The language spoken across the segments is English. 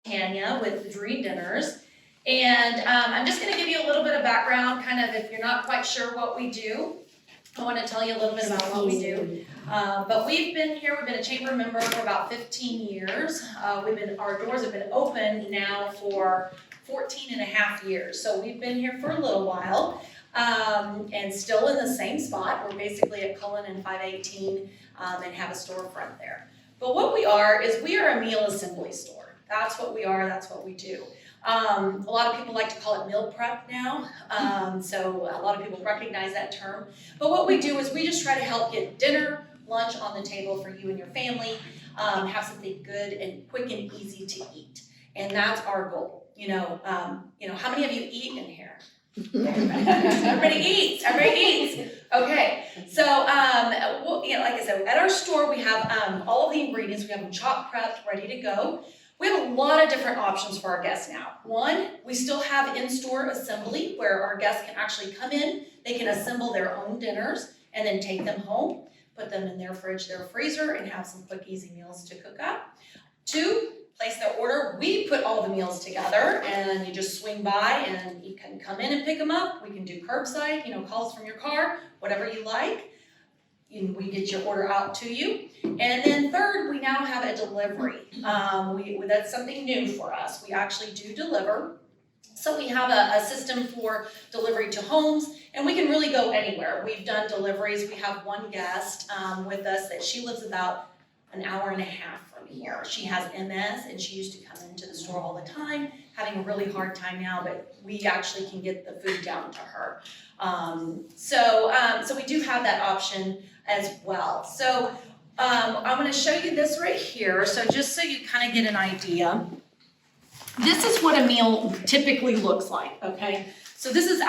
Tanya with Dream Dinners, and I'm just going to give you a little bit of background, kind of if you're not quite sure what we do. I want to tell you a little bit about what we do. But we've been here, we've been a chamber member for about 15 years. Our doors have been open now for 14 and a half years. So we've been here for a little while, and still in the same spot. We're basically at Cullen and 518 and have a storefront there. But what we are is we are a meal assembly store. That's what we are, that's what we do. A lot of people like to call it meal prep now, so a lot of people recognize that term. But what we do is we just try to help get dinner, lunch on the table for you and your family, have something good and quick and easy to eat. And that's our goal. How many of you eat in here? Everybody eats. Okay, so like I said, at our store we have all of the ingredients. We have them chopped, prepped, ready to go. We have a lot of different options for our guests now. One, we still have in-store assembly where our guests can actually come in, they can assemble their own dinners and then take them home, put them in their fridge, their freezer, and have some quick, easy meals to cook up. Two, place their order. We put all the meals together and you just swing by and you can come in and pick them up. We can do curbside, calls from your car, whatever you like. We get your order out to you. And then third, we now have a delivery. That's something new for us. We actually do deliver. So we have a system for delivery to homes, and we can really go anywhere. We've done deliveries. We have one guest with us that she lives about an hour and a half from here. She has MS, and she used to come into the store all the time, having a really hard time now, but we actually can get the food down to her. So we do have that option as well. So I'm going to show you this right here. So just so you kind of get an idea, this is what a meal typically looks like, okay? So this is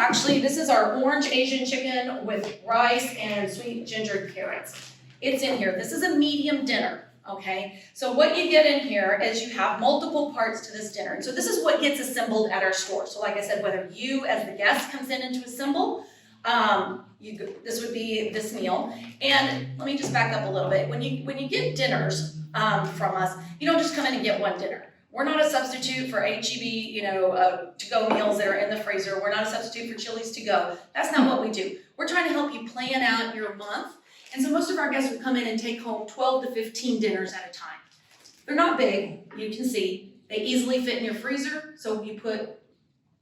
our orange Asian chicken with rice and sweet ginger carrots. It's in here. This is a medium dinner, okay? So what you get in here is you have multiple parts to this dinner. And so this is what gets assembled at our store. So like I said, whether you as the guest comes in to assemble, this would be this meal. And let me just back up a little bit. When you get dinners from us, you don't just come in and get one dinner. We're not a substitute for HEB, to-go meals that are in the freezer. We're not a substitute for Chili's to go. That's not what we do. We're trying to help you plan out your month. And so most of our guests will come in and take home 12 to 15 dinners at a time. They're not big, you can see. They easily fit in your freezer, so you put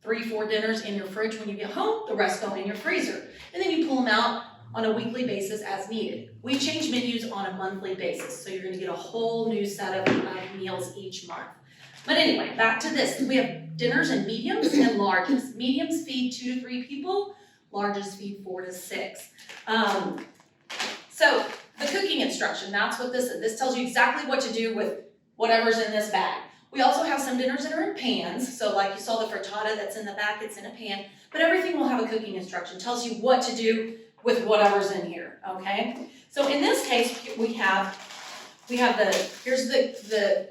3-4 dinners in your fridge when you get home, the rest go in your freezer. And then you pull them out on a weekly basis as needed. We change menus on a monthly basis, so you're gonna get a whole new set of meals each month. But anyway, back to this. We have dinners in mediums and larges. Mediums feed 2 to 3 people, larges feed 4 to 6. So the cooking instruction, that's what this is. This tells you exactly what to do with whatever's in this bag. We also have some dinners that are in pans. So like you saw the frittata that's in the back, it's in a pan. But everything will have a cooking instruction. It tells you what to do with whatever's in here, okay? So in this case, here's the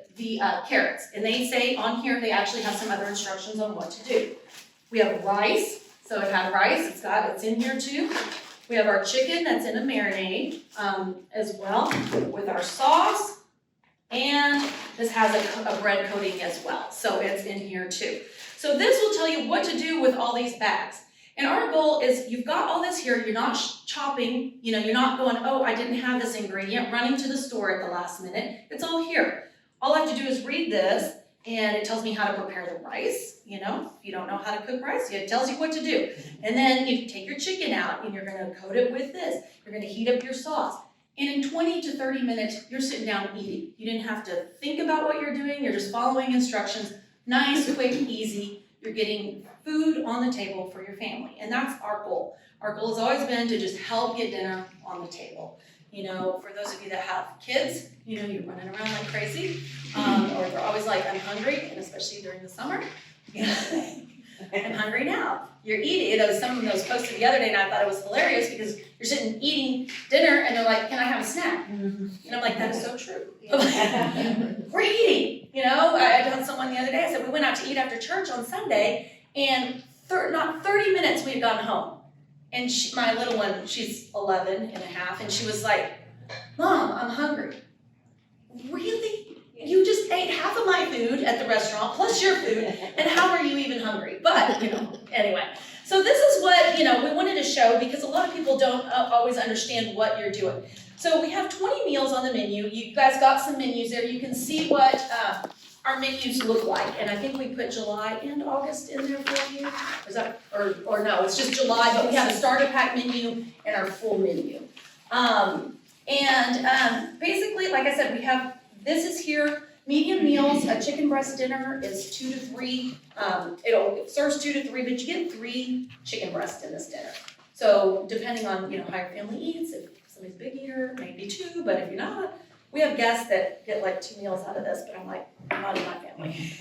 carrots. And they say on here, they actually have some other instructions on what to do. We have rice. So it had rice, it's in here too. We have our chicken that's in a marinade as well with our sauce, and this has a bread coating as well, so it's in here too. So this will tell you what to do with all these bags. And our goal is you've got all this here, you're not chopping, you're not going, oh, I didn't have this ingredient, running to the store at the last minute. It's all here. All I have to do is read this, and it tells me how to prepare the rice. If you don't know how to cook rice, it tells you what to do. And then you take your chicken out and you're gonna coat it with this. You're gonna heat up your sauce. And in 20 to 30 minutes, you're sitting down eating. You didn't have to think about what you're doing. You're just following instructions. Nice, quick, easy. You're getting food on the table for your family. And that's our goal. Our goal has always been to just help get dinner on the table. For those of you that have kids, you're running around like crazy, or they're always like, I'm hungry, and especially during the summer, I'm hungry now. You're eating, someone those posted the other day, and I thought it was hilarious because you're sitting eating dinner, and they're like, can I have a snack? And I'm like, that is so true. We're eating, I had someone the other day, I said, we went out to eat after church on Sunday, and not 30 minutes we had gone home. And my little one, she's 11 and a half, and she was like, Mom, I'm hungry. Really? You just ate half of my food at the restaurant, what's your food, and how are you even hungry? But, anyway. So this is what, we wanted to show because a lot of people don't always understand what you're doing. So we have 20 meals on the menu. You guys got some menus there. You can see what our menus look like. And I think we put July and August in there for you. Is that, or no, it's just July, but we have a starter pack menu and our full menu. Basically, like I said, we have, this is here, medium meals, a chicken breast dinner is 2 to 3, it serves 2 to 3, but you get 3 chicken breasts in this dinner. So depending on, how your family eats, if somebody's a big eater, maybe 2, but if you're not, we have guests that get like 2 meals out of this, but I'm like, not in my family.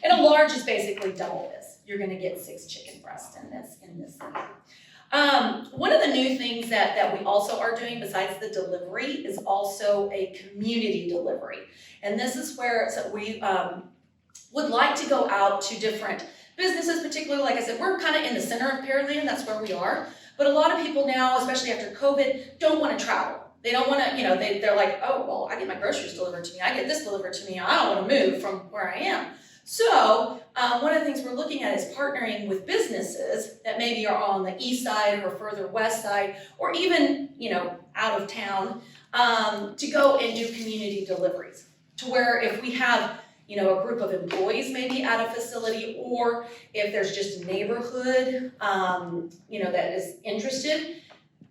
And a large is basically double this. You're gonna get 6 chicken breasts in this dinner. One of the new things that we also are doing besides the delivery is also a community delivery. And this is where we would like to go out to different businesses, particularly, like I said, we're kind of in the center of Pearland, that's where we are. But a lot of people now, especially after COVID, don't want to travel. They don't want to, they're like, oh, well, I get my groceries delivered to me, I get this delivered to me, I don't want to move from where I am. So one of the things we're looking at is partnering with businesses that maybe are on the east side or further west side, or even, out of town, to go and do community deliveries. To where if we have, a group of employees maybe at a facility, or if there's just a neighborhood, that is interested,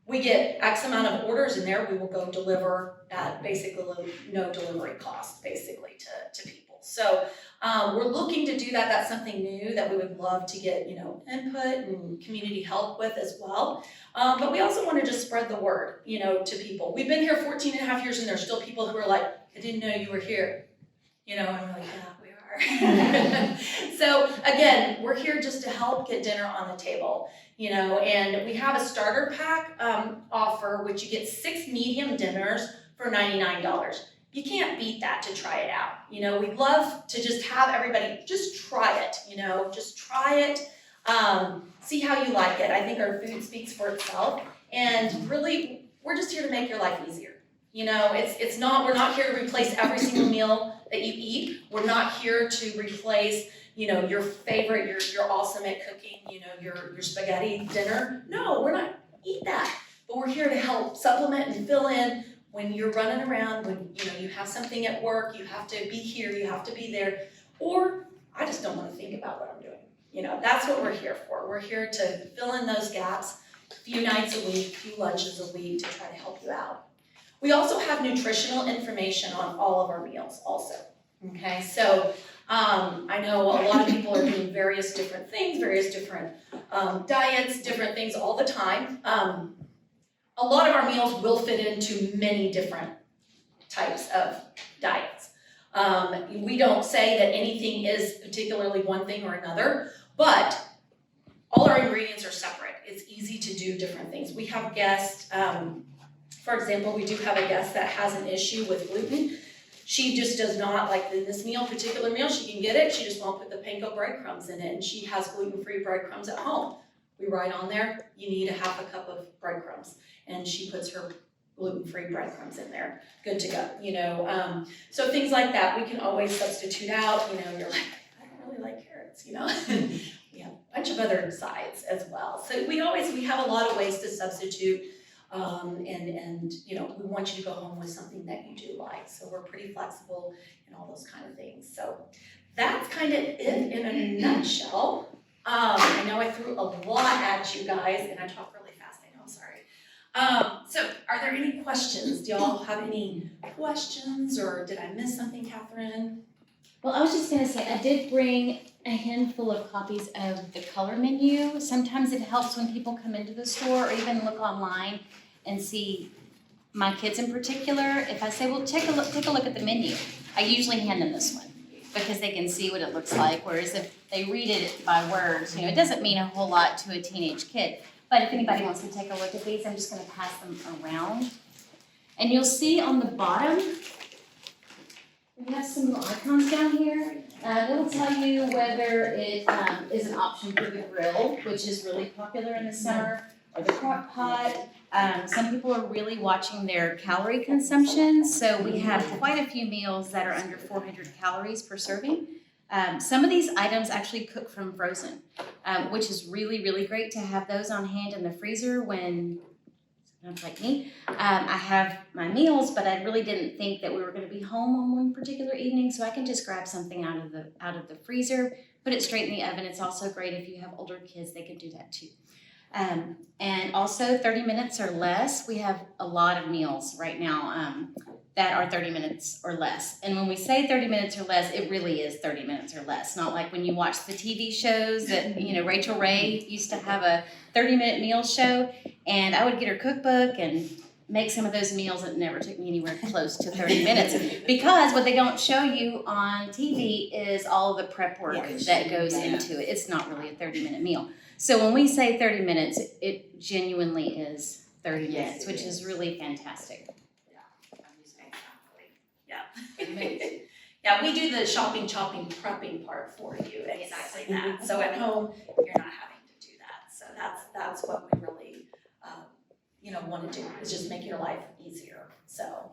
we get X amount of orders in there, we will go deliver at basically no delivery cost, basically, to people. So we're looking to do that. That's something new that we would love to get, input and community help with as well. But we also want to just spread the word, to people. We've been here 14 and a half years, and there's still people who are like, I didn't know you were here. And we're like, yeah, we are. So again, we're here just to help get dinner on the table, and we have a starter pack offer, which you get 6 medium dinners for $99. You can't beat that to try it out. We'd love to just have everybody just try it, just try it, see how you like it. I think our food speaks for itself, and really, we're just here to make your life easier. It's not, we're not here to replace every single meal that you eat. We're not here to replace, your favorite, you're awesome at cooking, your spaghetti dinner. No, we're not eat that. But we're here to help supplement and fill in when you're running around, when you have something at work, you have to be here, you have to be there, or I just don't want to think about what I'm doing. That's what we're here for. We're here to fill in those gaps, a few nights a week, a few lunches a week to try to help you out. We also have nutritional information on all of our meals also, okay? So I know a lot of people are doing various different things, various different diets, different things all the time. A lot of our meals will fit into many different types of diets. We don't say that anything is particularly one thing or another, but all our ingredients are separate. It's easy to do different things. We have guests, for example, we do have a guest that has an issue with gluten. She just does not, like in this particular meal, she can get it, she just won't put the panko breadcrumbs in it, and she has gluten-free breadcrumbs at home. We write on there, you need a half a cup of breadcrumbs, and she puts her gluten-free breadcrumbs in there, good to go, So things like that, we can always substitute out, you're like, I don't really like carrots, We have a bunch of other sides as well. So we have a lot of ways to substitute. We want you to go home with something that you do like. So we're pretty flexible and all those kind of things. So that's kind of it in a nutshell. I know I threw a lot at you guys, and I talk really fast. I know, I'm sorry. So are there any questions? Do y'all have any questions, or did I miss something, Catherine? Well, I was just going to say, I did bring a handful of copies of the color menu. Sometimes it helps when people come into the store or even look online and see my kids in particular. If I say, well, take a look at the menu, I usually hand them this one because they can see what it looks like. Whereas if they read it by words, it doesn't mean a whole lot to a teenage kid. But if anybody wants to take a look at these, I'm just going to pass them around. And you'll see on the bottom, we have some little icons down here. It'll tell you whether it is an option for the grill, which is really popular in the summer, or the crock pot. Some people are really watching their calorie consumption, so we have quite a few meals that are under 400 calories per serving. Some of these items actually cook from frozen, which is really, really great to have those on hand in the freezer when, sometimes like me, I have my meals, but I really didn't think that we were going to be home on one particular evening, so I can just grab something out of the freezer, put it straight in the oven. It's also great if you have older kids, they can do that too. And also 30 minutes or less. We have a lot of meals right now that are 30 minutes or less. And when we say 30 minutes or less, it really is 30 minutes or less. Not like when you watch the TV shows that, Rachel Ray used to have a 30-minute meal show, and I would get her cookbook and make some of those meals. It never took me anywhere close to 30 minutes because what they don't show you on TV is all of the prep work that goes into it. It's not really a 30-minute meal. So when we say 30 minutes, it genuinely is 30 minutes, which is really fantastic. Yeah, we do the shopping, chopping, prepping part for you, exactly that. So at home, you're not having to do that. So that's what we really, want to do, is just make your life easier. So